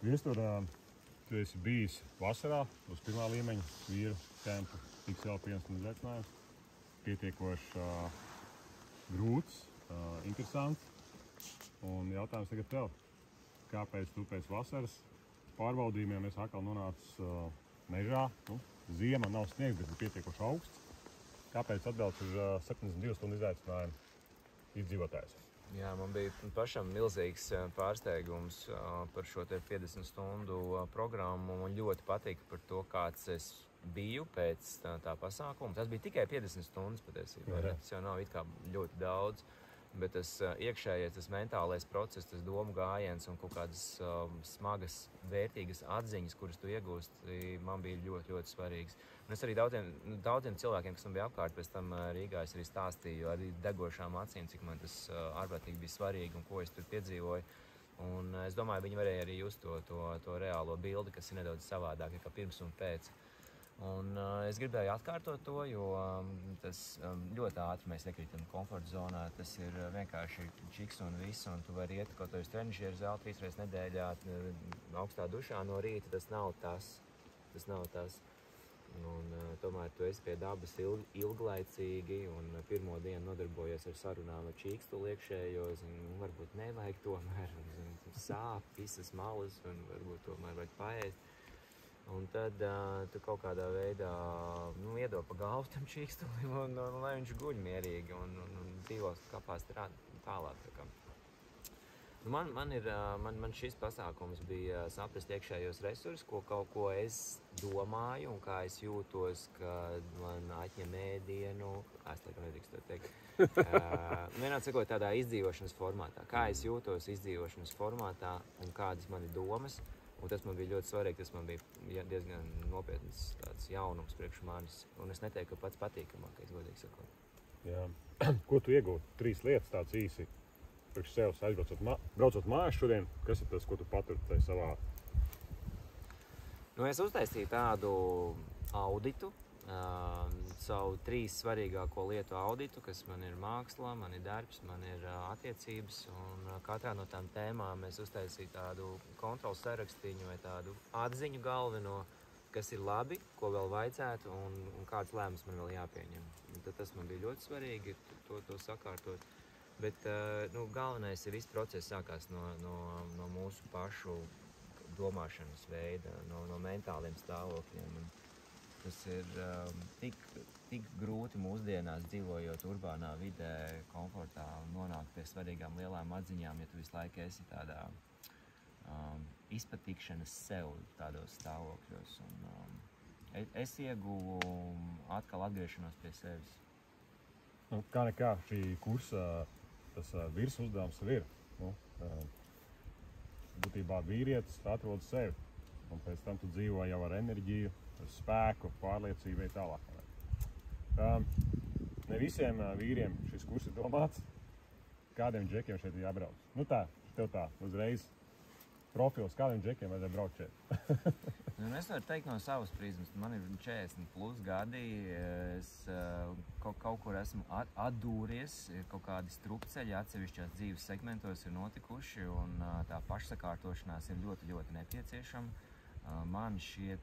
Viestur, tu esi bijis vasarā uz pirmā līmeņa vīru tempu XL1 izaicinājums. Pietiekoši grūts, interesants. Un jautājums tagad tev. Kāpēc tu pēc vasaras pārbaudījumiem esi atkal nonācis mežā? Ziema nav sniegs, bet ir pietiekoši augsts. Kāpēc atbrauc uz 72 stundu izaicinājumu izdzīvotājs? Jā, man bija pašam milzīgs pārsteigums par šo 50 stundu programmu. Man ļoti patika par to, kāds es biju pēc tā pasākuma. Tas bija tikai 50 stundas patiesībā. Tas jau nav it kā ļoti daudz. Bet tas iekšējais, tas mentālais process, tas domu gājiens un kaut kādas smagas, vērtīgas atziņas, kuras tu iegūsti, man bija ļoti, ļoti svarīgs. Un es arī daudziem cilvēkiem, kas man bija apkārt, pēc tam Rīgā es arī stāstīju arī degošām acīm, cik man tas ārprātīgi bija svarīgi un ko es tur piedzīvoju. Un es domāju, viņi varēja arī just to reālo bildi, kas ir nedaudz savādāk, kā pirms un pēc. Un es gribēju atkārtot to, jo tas ļoti ātri mēs iekrītam komforta zonā. Tas ir vienkārši čiks un viss, un tu vari iet kaut kādā trenižera zālē 3 reizes nedēļā augstā dušā no rīta. Tas nav tas. Tas nav tas. Un tomēr tu esi pie dabas ilglaicīgi, un pirmo dienu nodarbojies ar sarunām ar čīkstuli iekšējos, un varbūt nevajag tomēr, sāp visas malas, un varbūt tomēr vajag paēst. Un tad tu kaut kādā veidā iedod pa galvu tam čīkstulim, un lai viņš guļ mierīgi un dzīvos kapās tālāk. Man šis pasākums bija saprast iekšējos resursus, kaut ko es domāju un kā es jūtos, kad man atņem ēdienu. Es laikam nedrīkst to teikt. Vienādi sakot, tādā izdzīvošanas formātā. Kā es jūtos izdzīvošanas formātā un kādas mani domas. Un tas man bija ļoti svarīgi, tas man bija diezgan nopietns tāds jaunums priekš manis. Un es neteiktu, ka pats patīkamākais, godīgi sakot. Jā. Ko tu iegūti? 3 lietas tāds īsi priekš sevis braucot mājās šodien. Kas ir tas, ko tu paturi tai savā? Es uztaisīju tādu auditu, savu 3 svarīgāko lietu auditu, kas man ir māksla, man ir darbs, man ir attiecības. Un katrā no tām tēmām es uztaisīju tādu kontrolu sarakstīņu vai tādu atziņu galveno, kas ir labi, ko vēl vajadzētu un kāds lēmums man vēl jāpieņem. Tad tas man bija ļoti svarīgi to sakārtot. Bet galvenais ir viss process sākās no mūsu pašu domāšanas veida, no mentāliem stāvokļiem. Tas ir tik grūti mūsdienās dzīvojot urbānā vidē, komfortā un nonākt pie svarīgām lielām atziņām, ja tu visu laiku esi tādā izpatikšanas sev tādos stāvokļos. Es ieguvu atkal atgriešanos pie sevis. Kā nekā šī kursa tas virs uzdevums ir. Būtībā vīrietis atrod sevi, un pēc tam tu dzīvo jau ar enerģiju, spēku, pārliecību tālāk. Ne visiem vīriem šis kurs ir domāts, kādiem džekiem šeit ir jābrauc. Tev tā, uzreiz profils, kādiem džekiem vajadzēja braukt šeit? Es varu teikt no savas prizmas, man ir 40 plus gadi, es kaut kur esmu atdūries, ir kaut kādi strupceļi atsevišķās dzīves segmentos ir notikuši, un tā pašsakārtošanās ir ļoti, ļoti nepieciešama. Man šie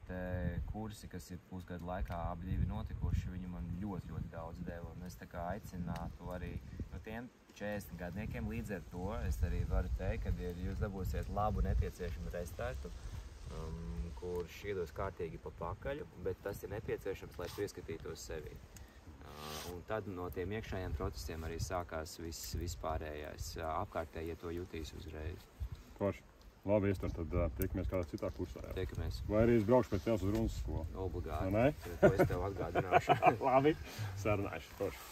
kursi, kas ir pusgadu laikā abi notikuši, viņi man ļoti, ļoti daudz deva. Un es tā kā aicinātu arī no tiem 40 gadniekiem līdz ar to, es arī varu teikt, ka jūs dabūsiet labu nepieciešamu restartu, kurš iedos kārtīgi pa pakaļu, bet tas ir nepieciešams, lai pieskatītos sevi. Un tad no tiem iekšējiem procesiem arī sākās vispārējais. Apkārtēji, ja to jutīs uzreiz. Forši. Labi, Viestur, tad tiekamies kādā citā kursā. Jā. Tiekamies. Vai arī es braukšu pēc tevis uz runas skolu? Obligāti. Ne? To es tev atgādināšu. Labi, sarunāšu. Forši.